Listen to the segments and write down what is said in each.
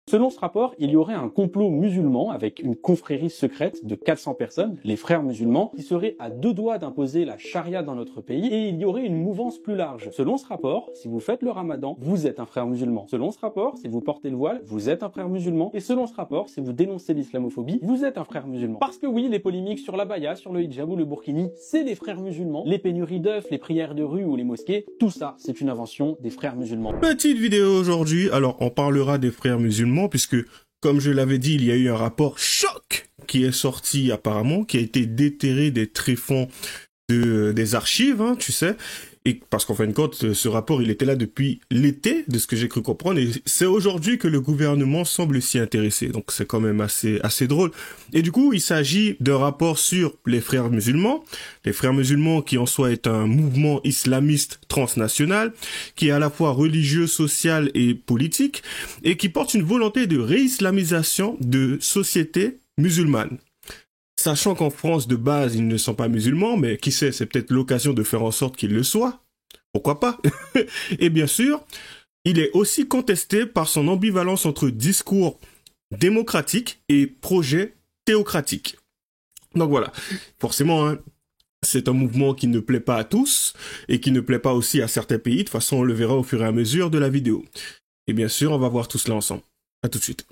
Selon ce rapport, il y aurait un complot musulman avec une confrérie secrète de 400 personnes, les frères musulmans, qui seraient à deux doigts d'imposer la charia dans notre pays, et il y aurait une mouvance plus large. Selon ce rapport, si vous faites le ramadan, vous êtes un frère musulman. Selon ce rapport, si vous portez le voile, vous êtes un frère musulman. Et selon ce rapport, si vous dénoncez l'islamophobie, vous êtes un frère musulman. Parce que oui, les polémiques sur l'abaya, sur le hijab ou le burkini, c'est les frères musulmans. Les pénuries d'œufs, les prières de rue ou les mosquées, tout ça, c'est une invention des frères musulmans. Petite vidéo aujourd'hui, alors on parlera des frères musulmans puisque, comme je l'avais dit, il y a eu un rapport choc qui est sorti apparemment, qui a été déterré des tréfonds des archives, hein, tu sais, et parce qu'en fin de compte, ce rapport, il était là depuis l'été, de ce que j'ai cru comprendre, et c'est aujourd'hui que le gouvernement semble s'y intéresser, donc c'est quand même assez drôle. Et du coup, il s'agit d'un rapport sur les frères musulmans qui en soi est un mouvement islamiste transnational, qui est à la fois religieux, social et politique, et qui porte une volonté de réislamisation de sociétés musulmanes. Sachant qu'en France, de base, ils ne sont pas musulmans, mais qui sait, c'est peut-être l'occasion de faire en sorte qu'ils le soient. Pourquoi pas? Et bien sûr, il est aussi contesté par son ambivalence entre discours démocratique et projet théocratique. Donc voilà, forcément, hein, c'est un mouvement qui ne plaît pas à tous, et qui ne plaît pas aussi à certains pays. De toute façon, on le verra au fur et à mesure de la vidéo. Et bien sûr, on va voir tout cela ensemble. À tout de suite.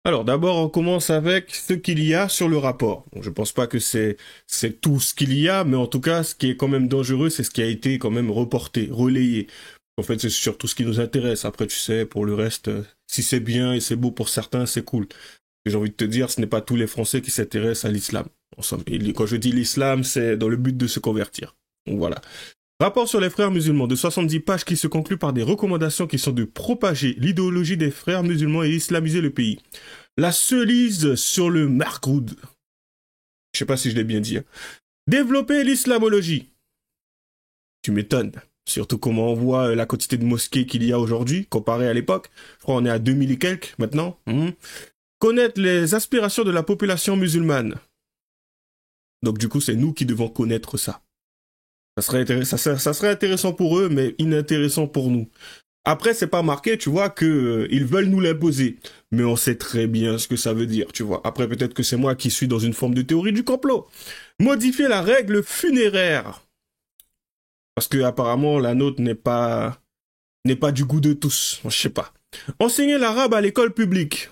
Alors d'abord, on commence avec ce qu'il y a sur le rapport. Bon, je pense pas que c'est tout ce qu'il y a, mais en tout cas, ce qui est quand même dangereux, c'est ce qui a été quand même reporté, relayé. En fait, c'est surtout ce qui nous intéresse. Après, tu sais, pour le reste, si c'est bien et c'est beau pour certains, c'est cool. J'ai envie de te dire, ce n'est pas tous les Français qui s'intéressent à l'islam. En somme, quand je dis l'islam, c'est dans le but de se convertir. Donc voilà. Rapport sur les frères musulmans de 70 pages qui se conclut par des recommandations qui sont de propager l'idéologie des frères musulmans et islamiser le pays. La cerise sur le margroud. Je sais pas si je l'ai bien dit. Hein. Développer l'islamologie. Tu m'étonnes. Surtout comment on voit la quantité de mosquées qu'il y a aujourd'hui, comparé à l'époque. Je crois qu'on est à 2000 et quelques maintenant. Connaître les aspirations de la population musulmane. Donc du coup, c'est nous qui devons connaître ça. Ça serait intéressant pour eux, mais inintéressant pour nous. Après, c'est pas marqué, tu vois, que ils veulent nous l'imposer. Mais on sait très bien ce que ça veut dire, tu vois. Après, peut-être que c'est moi qui suis dans une forme de théorie du complot. Modifier la règle funéraire. Parce que, apparemment, la nôtre n'est pas du goût de tous. Je sais pas. Enseigner l'arabe à l'école publique.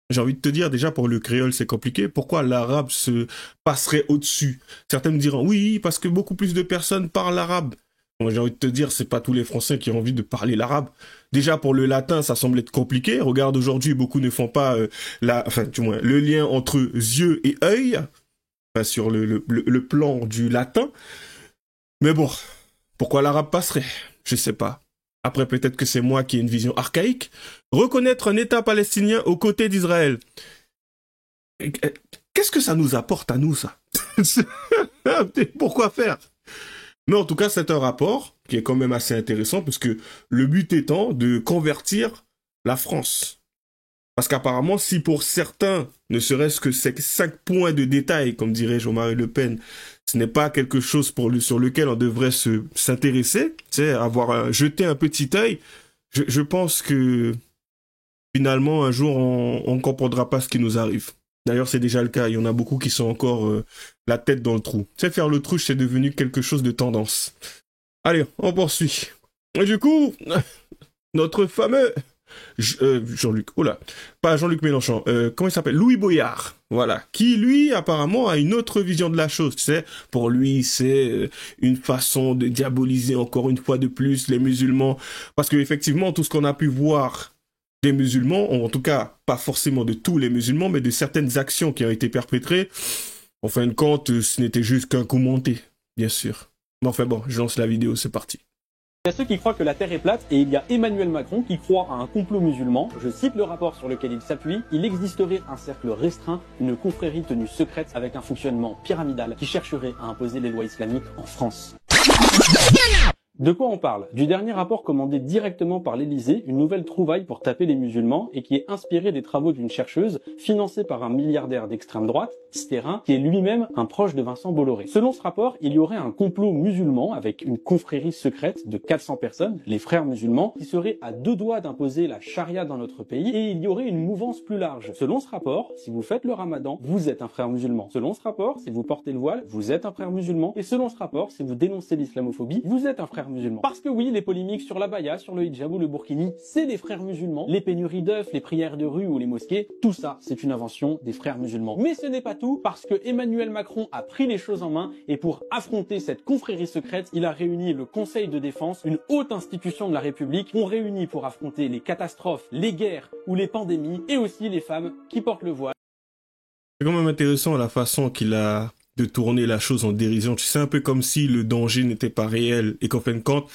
J'ai envie de te dire, déjà, pour le créole, c'est compliqué. Pourquoi l'arabe se passerait au-dessus? Certains me diront, oui, parce que beaucoup plus de personnes parlent l'arabe. Moi, j'ai envie de te dire, c'est pas tous les Français qui ont envie de parler l'arabe. Déjà, pour le latin, ça semble être compliqué. Regarde, aujourd'hui, beaucoup ne font pas du moins, le lien entre yeux et œil, sur le plan du latin. Mais bon, pourquoi l'arabe passerait? Je sais pas. Après, peut-être que c'est moi qui ai une vision archaïque. Reconnaître un État palestinien aux côtés d'Israël. Qu'est-ce que ça nous apporte à nous, ça? Pourquoi faire? Mais en tout cas, c'est un rapport qui est quand même assez intéressant, puisque le but étant de convertir la France. Parce qu'apparemment, si pour certains, ne serait-ce que ces 5 points de détail, comme dirait Jean-Marie Le Pen, ce n'est pas quelque chose sur lequel on devrait s'intéresser, tu sais, jeter un petit œil, je pense que finalement, un jour, on ne comprendra pas ce qui nous arrive. D'ailleurs, c'est déjà le cas. Il y en a beaucoup qui sont encore la tête dans le trou. Tu sais, faire l'autruche, c'est devenu quelque chose de tendance. Allez, on poursuit. Et du coup, notre fameux Jean-Luc, pas Jean-Luc Mélenchon, comment il s'appelle? Louis Boyard, voilà, qui lui apparemment a une autre vision de la chose, tu sais, pour lui c'est une façon de diaboliser encore une fois de plus les musulmans, parce que effectivement tout ce qu'on a pu voir des musulmans, en tout cas pas forcément de tous les musulmans, mais de certaines actions qui ont été perpétrées, en fin de compte ce n'était juste qu'un coup monté, bien sûr. Mais enfin bon, je lance la vidéo, c'est parti. Il y a ceux qui croient que la Terre est plate et il y a Emmanuel Macron qui croit à un complot musulman. Je cite le rapport sur lequel il s'appuie. Il existerait un cercle restreint, une confrérie tenue secrète avec un fonctionnement pyramidal qui chercherait à imposer les lois islamiques en France. De quoi on parle? Du dernier rapport commandé directement par l'Élysée, une nouvelle trouvaille pour taper les musulmans et qui est inspiré des travaux d'une chercheuse financée par un milliardaire d'extrême droite, Sterrin, qui est lui-même un proche de Vincent Bolloré. Selon ce rapport, il y aurait un complot musulman avec une confrérie secrète de 400 personnes, les frères musulmans, qui seraient à deux doigts d'imposer la charia dans notre pays et il y aurait une mouvance plus large. Selon ce rapport, si vous faites le ramadan, vous êtes un frère musulman. Selon ce rapport, si vous portez le voile, vous êtes un frère musulman. Et selon ce rapport, si vous dénoncez l'islamophobie, vous êtes un frère musulman. Parce que oui, les polémiques sur l'abaya, sur le hijab ou le burkini, c'est les frères musulmans. Les pénuries d'œufs, les prières de rue ou les mosquées, tout ça, c'est une invention des frères musulmans. Mais ce n'est pas tout, parce que Emmanuel Macron a pris les choses en main et pour affronter cette confrérie secrète, il a réuni le Conseil de défense, une haute institution de la République, on réunit pour affronter les catastrophes, les guerres ou les pandémies et aussi les femmes qui portent le voile. C'est quand même intéressant la façon qu'il a de tourner la chose en dérision. Tu sais, un peu comme si le danger n'était pas réel et qu'en fin de compte,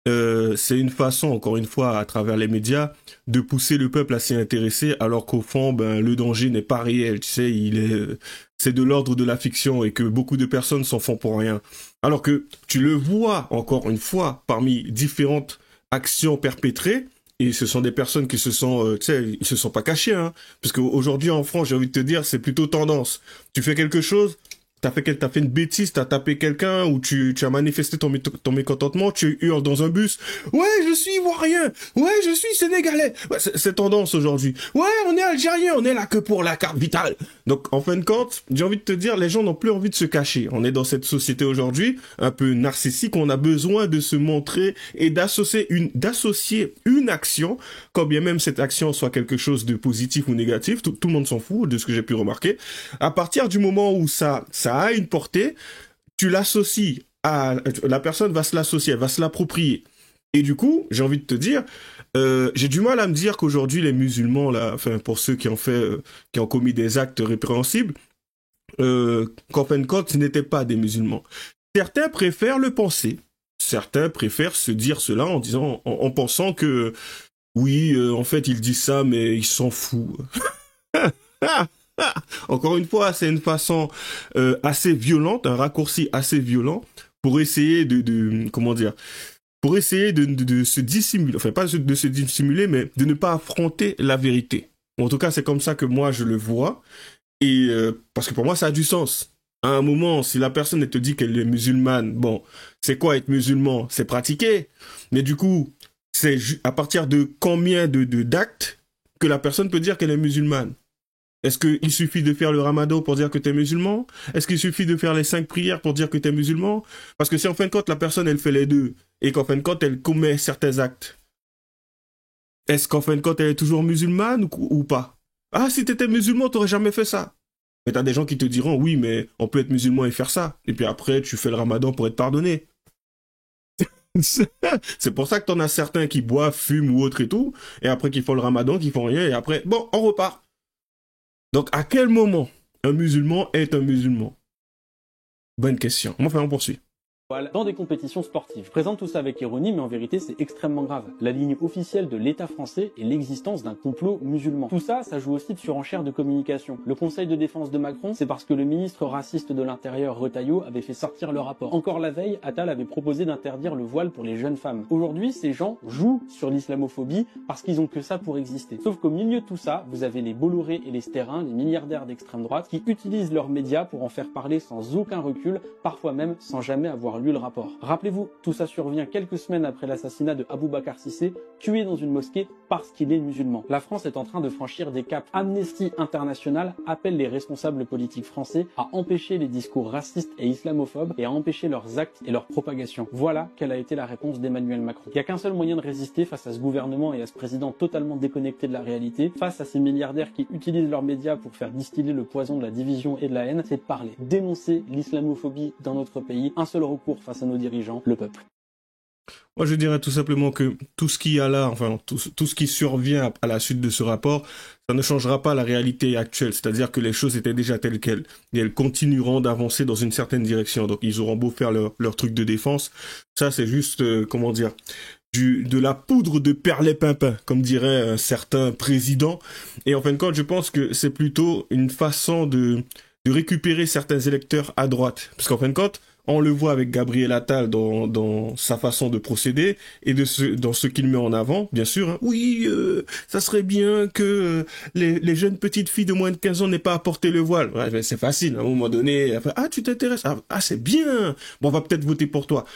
c'est une façon, encore une fois, à travers les médias, de pousser le peuple à s'y intéresser, alors qu'au fond, le danger n'est pas réel. Tu sais, c'est de l'ordre de la fiction et que beaucoup de personnes s'en font pour rien. Alors que tu le vois, encore une fois, parmi différentes actions perpétrées, et ce sont des personnes qui se sont, tu sais, ils se sont pas cachés, hein. Parce qu'aujourd'hui, en France, j'ai envie de te dire, c'est plutôt tendance. Tu fais quelque chose, t'as fait une bêtise, t'as tapé quelqu'un ou tu as manifesté ton mécontentement, tu hurles dans un bus. Ouais, je suis ivoirien. Ouais, je suis sénégalais. Ouais, c'est tendance aujourd'hui. Ouais, on est algérien, on est là que pour la carte vitale. Donc, en fin de compte, j'ai envie de te dire, les gens n'ont plus envie de se cacher. On est dans cette société aujourd'hui, un peu narcissique, on a besoin de se montrer et d'associer une action, quand bien même cette action soit quelque chose de positif ou négatif, tout le monde s'en fout de ce que j'ai pu remarquer. À partir du moment où ça a une portée, tu l'associes à... La personne va se l'associer, elle va se l'approprier. Et du coup, j'ai envie de te dire, j'ai du mal à me dire qu'aujourd'hui, les musulmans, là, enfin, pour ceux qui ont commis des actes répréhensibles, qu'en fin de compte, ce n'étaient pas des musulmans. Certains préfèrent le penser. Certains préfèrent se dire cela en pensant que, oui, en fait, il dit ça, mais il s'en fout. Encore une fois, c'est une façon assez violente, un raccourci assez violent pour essayer pour essayer de se dissimuler, enfin pas de se dissimuler, mais de ne pas affronter la vérité. En tout cas, c'est comme ça que moi je le vois, et parce que pour moi ça a du sens. À un moment, si la personne elle te dit qu'elle est musulmane, bon, c'est quoi être musulman? C'est pratiquer, mais du coup, c'est à partir de combien d'actes que la personne peut dire qu'elle est musulmane? Est-ce qu'il suffit de faire le ramadan pour dire que tu es musulman? Est-ce qu'il suffit de faire les 5 prières pour dire que tu es musulman? Parce que si en fin de compte, la personne, elle fait les deux, et qu'en fin de compte, elle commet certains actes, est-ce qu'en fin de compte, elle est toujours musulmane ou pas? Ah, si tu étais musulman, tu n'aurais jamais fait ça. Mais tu as des gens qui te diront, oui, mais on peut être musulman et faire ça. Et puis après, tu fais le ramadan pour être pardonné. C'est pour ça que tu en as certains qui boivent, fument ou autre et tout, et après qui font le ramadan, qui font rien, et après, bon, on repart. Donc, à quel moment un musulman est un musulman? Bonne question. Enfin, on poursuit. Dans des compétitions sportives. Je présente tout ça avec ironie, mais en vérité, c'est extrêmement grave. La ligne officielle de l'État français est l'existence d'un complot musulman. Tout ça, ça joue aussi de surenchère de communication. Le Conseil de défense de Macron, c'est parce que le ministre raciste de l'Intérieur, Retailleau, avait fait sortir le rapport. Encore la veille, Attal avait proposé d'interdire le voile pour les jeunes femmes. Aujourd'hui, ces gens jouent sur l'islamophobie parce qu'ils ont que ça pour exister. Sauf qu'au milieu de tout ça, vous avez les Bolloré et les Sterrin, les milliardaires d'extrême droite, qui utilisent leurs médias pour en faire parler sans aucun recul, parfois même sans jamais avoir lu le rapport. Rappelez-vous, tout ça survient quelques semaines après l'assassinat de Aboubacar Cissé, tué dans une mosquée parce qu'il est musulman. La France est en train de franchir des caps. Amnesty International appelle les responsables politiques français à empêcher les discours racistes et islamophobes et à empêcher leurs actes et leur propagation. Voilà quelle a été la réponse d'Emmanuel Macron. Il n'y a qu'un seul moyen de résister face à ce gouvernement et à ce président totalement déconnecté de la réalité, face à ces milliardaires qui utilisent leurs médias pour faire distiller le poison de la division et de la haine, c'est de parler. Dénoncer l'islamophobie dans notre pays, un seul recours face à nos dirigeants, le peuple. Moi, je dirais tout simplement que tout ce qu'il y a là, enfin, tout ce qui survient à la suite de ce rapport, ça ne changera pas la réalité actuelle. C'est-à-dire que les choses étaient déjà telles quelles. Et elles continueront d'avancer dans une certaine direction. Donc, ils auront beau faire leur truc de défense. Ça, c'est juste, de la poudre de perlimpinpin, comme dirait un certain président. Et en fin de compte, je pense que c'est plutôt une façon de récupérer certains électeurs à droite. Parce qu'en fin de compte, On le voit avec Gabriel Attal dans sa façon de procéder et dans ce qu'il met en avant, bien sûr. Hein. Oui, ça serait bien que les jeunes petites filles de moins de 15 ans n'aient pas à porter le voile. Ouais, c'est facile, à un moment donné. Après, ah, tu t'intéresses? Ah, c'est bien. Bon, on va peut-être voter pour toi.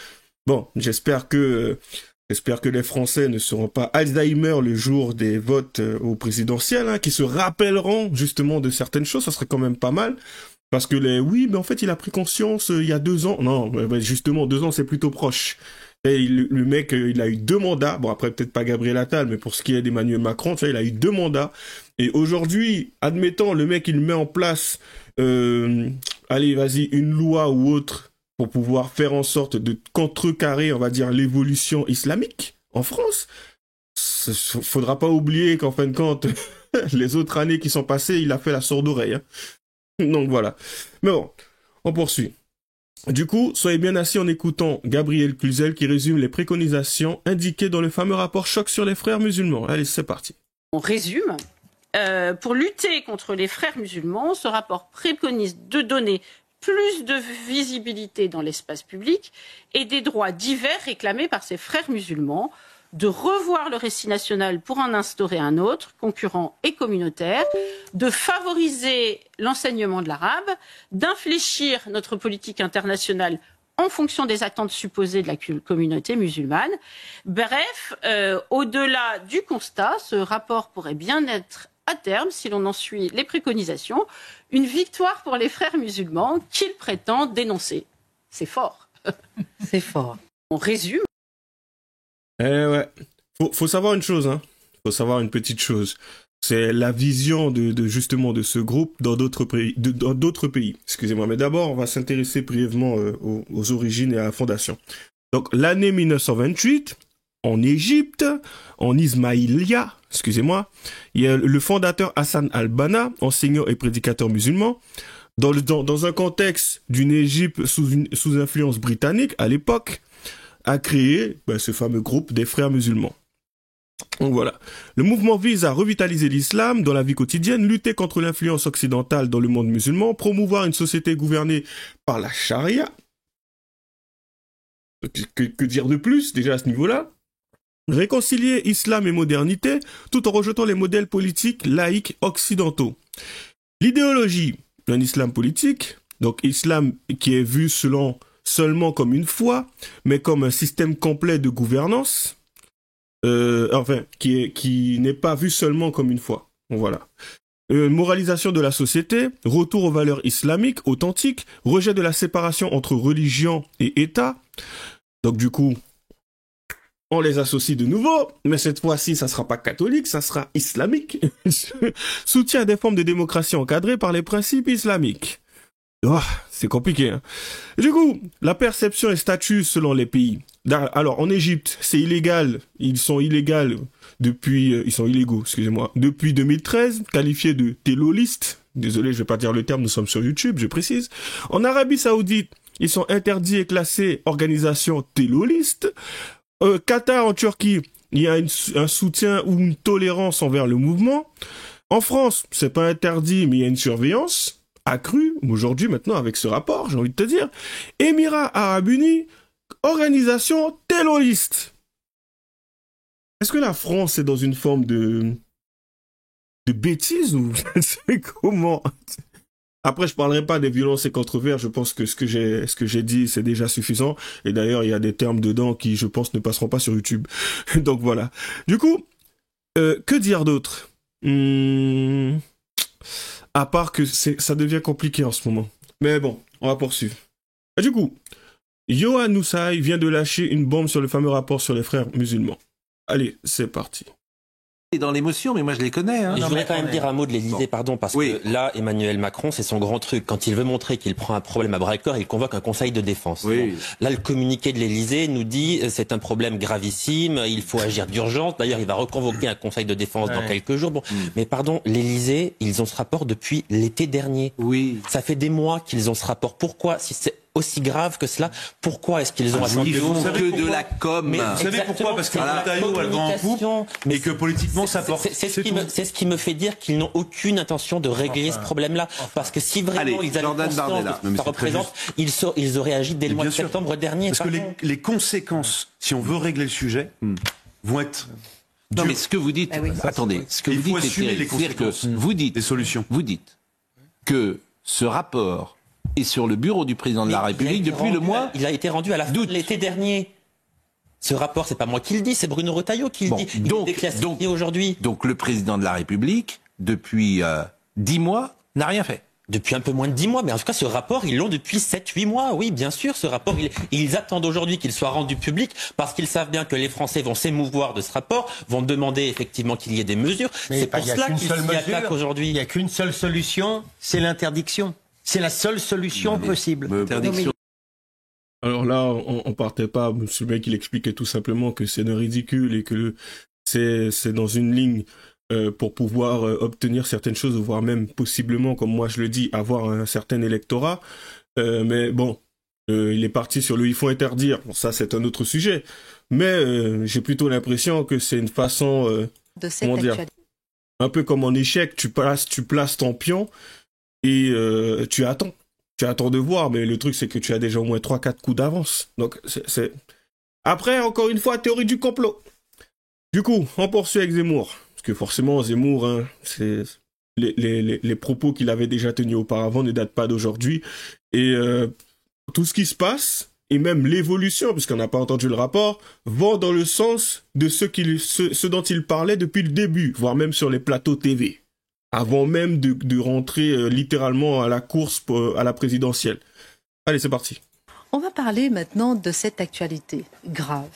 Bon, j'espère que les Français ne seront pas Alzheimer le jour des votes au présidentiel, hein, qui se rappelleront justement de certaines choses. Ça serait quand même pas mal. Parce que oui, mais en fait, il a pris conscience il y a 2 ans. Non, justement, 2 ans, c'est plutôt proche. Et le mec, il a eu 2 mandats. Bon, après, peut-être pas Gabriel Attal, mais pour ce qui est d'Emmanuel Macron, tu vois, il a eu 2 mandats. Et aujourd'hui, admettons, le mec, il met en place, allez, vas-y, une loi ou autre pour pouvoir faire en sorte de contrecarrer, on va dire, l'évolution islamique en France. Faudra pas oublier qu'en fin de compte, les autres années qui sont passées, il a fait la sourde oreille, hein. Donc voilà. Mais bon, on poursuit. Du coup, soyez bien assis en écoutant Gabriel Cluzel qui résume les préconisations indiquées dans le fameux rapport Choc sur les frères musulmans. Allez, c'est parti. On résume. Pour lutter contre les frères musulmans, ce rapport préconise de donner plus de visibilité dans l'espace public et des droits divers réclamés par ces frères musulmans, de revoir le récit national pour en instaurer un autre, concurrent et communautaire, de favoriser l'enseignement de l'arabe, d'infléchir notre politique internationale en fonction des attentes supposées de la communauté musulmane. Bref, au-delà du constat, ce rapport pourrait bien être à terme, si l'on en suit les préconisations, une victoire pour les frères musulmans qu'ils prétendent dénoncer. C'est fort. C'est fort. On résume. Ouais. Faut savoir une chose, hein. Faut savoir une petite chose. C'est la vision justement de ce groupe dans d'autres pays. Excusez-moi. Mais d'abord, on va s'intéresser brièvement aux origines et à la fondation. Donc, l'année 1928, en Égypte, en Ismaïlia, excusez-moi, il y a le fondateur Hassan al-Banna, enseignant et prédicateur musulman, dans un contexte d'une Égypte sous influence britannique à l'époque, a créé ce fameux groupe des frères musulmans. Donc voilà. Le mouvement vise à revitaliser l'islam dans la vie quotidienne, lutter contre l'influence occidentale dans le monde musulman, promouvoir une société gouvernée par la charia. Que dire de plus, déjà à ce niveau-là? Réconcilier islam et modernité, tout en rejetant les modèles politiques laïques occidentaux. L'idéologie d'un islam politique, donc islam qui est vu seulement comme une foi, mais comme un système complet de gouvernance, qui n'est pas vu seulement comme une foi. Voilà. Moralisation de la société, retour aux valeurs islamiques authentiques, rejet de la séparation entre religion et État. Donc du coup, on les associe de nouveau, mais cette fois-ci, ça sera pas catholique, ça sera islamique. Soutien à des formes de démocratie encadrées par les principes islamiques. Oh, c'est compliqué, hein. Du coup, la perception et statut selon les pays. Alors, en Égypte, c'est illégal. Ils sont illégaux, depuis 2013, qualifiés de terroristes. Désolé, je vais pas dire le terme, nous sommes sur YouTube, je précise. En Arabie Saoudite, ils sont interdits et classés organisation terroriste. Qatar, en Turquie, il y a un soutien ou une tolérance envers le mouvement. En France, c'est pas interdit, mais il y a une surveillance accrue, aujourd'hui, maintenant, avec ce rapport, j'ai envie de te dire. Émirats Arabes Unis, organisation terroriste. Est-ce que la France est dans une forme de bêtise ou c'est comment? Après, je parlerai pas des violences et controverses. Je pense que ce que j'ai dit, c'est déjà suffisant. Et d'ailleurs, il y a des termes dedans qui, je pense, ne passeront pas sur YouTube. Donc voilà. Du coup, que dire d'autre? À part que ça devient compliqué en ce moment. Mais bon, on va poursuivre. Et du coup, Yohann Moussaï vient de lâcher une bombe sur le fameux rapport sur les frères musulmans. Allez, c'est parti. Dans l'émotion, mais moi je les connais. Hein. Je voudrais quand même dire un mot de l'Élysée, pardon, parce que là, Emmanuel Macron, c'est son grand truc. Quand il veut montrer qu'il prend un problème à bras-le-corps, il convoque un conseil de défense. Oui. Bon, là, le communiqué de l'Élysée nous dit c'est un problème gravissime, il faut agir d'urgence. D'ailleurs, il va reconvoquer un conseil de défense dans quelques jours. Bon, mais pardon, l'Élysée, ils ont ce rapport depuis l'été dernier. Oui. Ça fait des mois qu'ils ont ce rapport. Pourquoi, si c'est aussi grave que cela. Pourquoi est-ce qu'ils ont attendu? Ils font que de la com. Mais vous savez pourquoi? Parce que Retailleau a le vent en poupe et que politiquement ça porte. C'est ce qui me fait dire qu'ils n'ont aucune intention de régler ce problème-là. Parce que si vraiment ils avaient conscience de ce que ça représente, ils auraient agi dès le mois de septembre dernier. Parce que les conséquences, si on veut régler le sujet, vont être... Non, mais ce que vous dites, attendez, ce que vous dites est terrible. C'est-à-dire que vous dites, des solutions. Vous dites que ce rapport est sur le bureau du président de la République depuis le mois. Il a été rendu à la fin de l'été dernier. Ce rapport, c'est pas moi qui le dis, c'est Bruno Retailleau qui le dit. Donc aujourd'hui. Donc le président de la République, depuis 10 mois, n'a rien fait. Depuis un peu moins de 10 mois, mais en tout cas, ce rapport, ils l'ont depuis 7-8 mois. Oui, bien sûr, ce rapport, ils attendent aujourd'hui qu'il soit rendu public parce qu'ils savent bien que les Français vont s'émouvoir de ce rapport, vont demander effectivement qu'il y ait des mesures. C'est pour cela qu'ils s'y attaquent aujourd'hui. Il n'y a qu'une seule solution, c'est l'interdiction. C'est la seule solution possible. Interdiction. Alors là, on partait pas, ce mec il expliquait tout simplement que c'est de ridicule et que c'est dans une ligne pour pouvoir obtenir certaines choses, voire même possiblement, comme moi je le dis, avoir un certain électorat. Mais bon, il est parti sur le « il faut interdire ». Bon, ça c'est un autre sujet. Mais j'ai plutôt l'impression que c'est une façon, comment dire, un peu comme en échec, tu places ton pion et tu attends. Tu attends de voir, mais le truc, c'est que tu as déjà au moins 3-4 coups d'avance. Donc, c'est... Après, encore une fois, théorie du complot. Du coup, on poursuit avec Zemmour. Parce que forcément, Zemmour, hein, c'est... Les propos qu'il avait déjà tenus auparavant ne datent pas d'aujourd'hui. Et tout ce qui se passe, et même l'évolution, puisqu'on n'a pas entendu le rapport, vont dans le sens de ce dont il parlait depuis le début, voire même sur les plateaux TV. Avant même de rentrer littéralement à la course à la présidentielle. Allez, c'est parti. On va parler maintenant de cette actualité grave.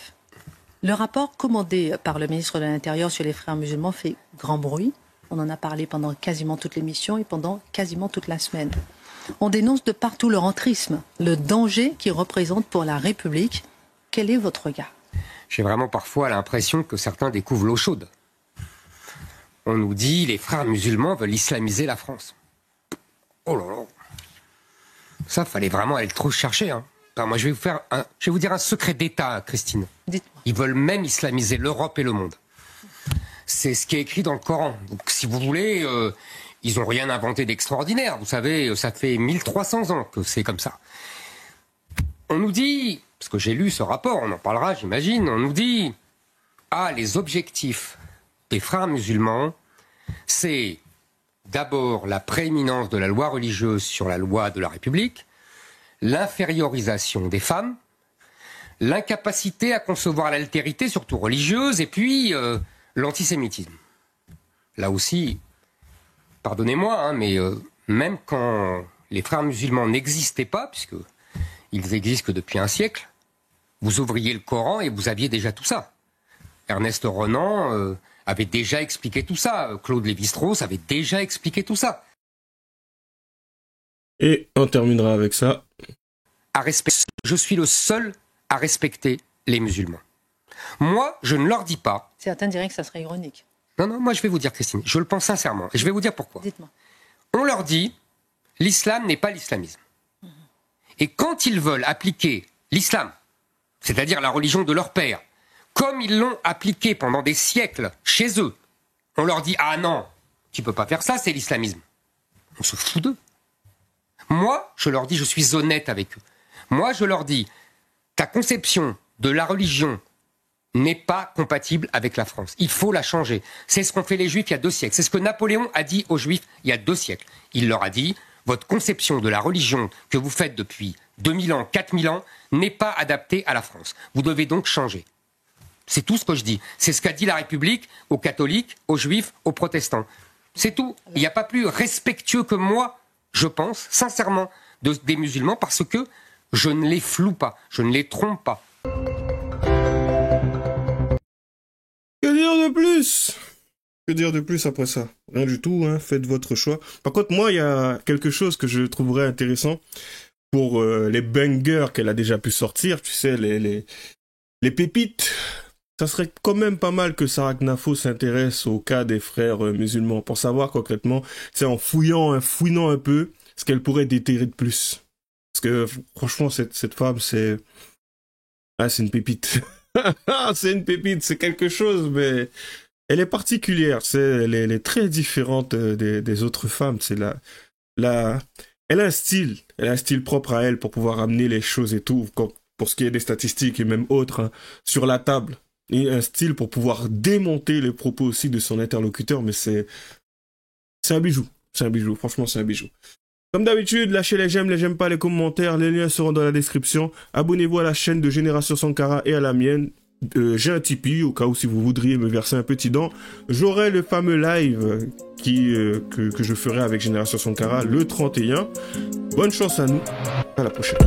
Le rapport commandé par le ministre de l'Intérieur sur les frères musulmans fait grand bruit. On en a parlé pendant quasiment toute l'émission et pendant quasiment toute la semaine. On dénonce de partout le rentrisme, le danger qu'il représente pour la République. Quel est votre regard? J'ai vraiment parfois l'impression que certains découvrent l'eau chaude. On nous dit les frères musulmans veulent islamiser la France. Oh là là. Ça, fallait vraiment aller trop chercher. Hein. Enfin, moi, je vais vous dire un secret d'État, Christine. Dites-moi. Ils veulent même islamiser l'Europe et le monde. C'est ce qui est écrit dans le Coran. Donc, si vous voulez, ils n'ont rien inventé d'extraordinaire. Vous savez, ça fait 1300 ans que c'est comme ça. On nous dit, parce que j'ai lu ce rapport, on en parlera, j'imagine, on nous dit, les objectifs des frères musulmans, c'est d'abord la prééminence de la loi religieuse sur la loi de la République, l'infériorisation des femmes, l'incapacité à concevoir l'altérité, surtout religieuse, et puis l'antisémitisme. Là aussi, pardonnez-moi, hein, mais même quand les frères musulmans n'existaient pas, puisqu'ils existent que depuis un siècle, vous ouvriez le Coran et vous aviez déjà tout ça. Ernest Renan avait déjà expliqué tout ça. Claude Lévi-Strauss avait déjà expliqué tout ça. Et on terminera avec ça. Je suis le seul à respecter les musulmans. Moi, je ne leur dis pas... Certains diraient que ça serait ironique. Non, moi je vais vous dire, Christine, je le pense sincèrement. Et je vais vous dire pourquoi. Dites-moi. On leur dit, l'islam n'est pas l'islamisme. Et quand ils veulent appliquer l'islam, c'est-à-dire la religion de leur père, comme ils l'ont appliqué pendant des siècles chez eux, on leur dit « Ah non, tu peux pas faire ça, c'est l'islamisme. » On se fout d'eux. Moi, je leur dis, je suis honnête avec eux. Moi, je leur dis, ta conception de la religion n'est pas compatible avec la France. Il faut la changer. C'est ce qu'ont fait les Juifs il y a 2 siècles. C'est ce que Napoléon a dit aux Juifs il y a 2 siècles. Il leur a dit, votre conception de la religion que vous faites depuis 2000 ans, 4000 ans, n'est pas adaptée à la France. Vous devez donc changer. C'est tout ce que je dis. C'est ce qu'a dit la République aux catholiques, aux juifs, aux protestants. C'est tout. Il n'y a pas plus respectueux que moi, je pense, sincèrement, des musulmans, parce que je ne les floue pas, je ne les trompe pas. Que dire de plus? Que dire de plus après ça? Rien du tout, hein. Faites votre choix. Par contre, moi, il y a quelque chose que je trouverais intéressant pour les bangers qu'elle a déjà pu sortir, tu sais, les pépites. Ça serait quand même pas mal que Sarah Knafo s'intéresse au cas des frères musulmans pour savoir concrètement, c'est en fouinant un peu, ce qu'elle pourrait déterrer de plus. Parce que franchement, cette femme, c'est une pépite. C'est une pépite, c'est quelque chose, mais elle est particulière. Elle est très différente des autres femmes. Elle a un style propre à elle pour pouvoir amener les choses et tout, pour ce qui est des statistiques et même autres, hein, sur la table. Et un style pour pouvoir démonter les propos aussi de son interlocuteur, mais c'est un bijou. C'est un bijou, franchement, c'est un bijou. Comme d'habitude, lâchez les j'aime pas, les commentaires, les liens seront dans la description. Abonnez-vous à la chaîne de Génération Sankara et à la mienne. J'ai un Tipeee, au cas où si vous voudriez me verser un petit don. J'aurai le fameux live que je ferai avec Génération Sankara le 31. Bonne chance à nous, à la prochaine.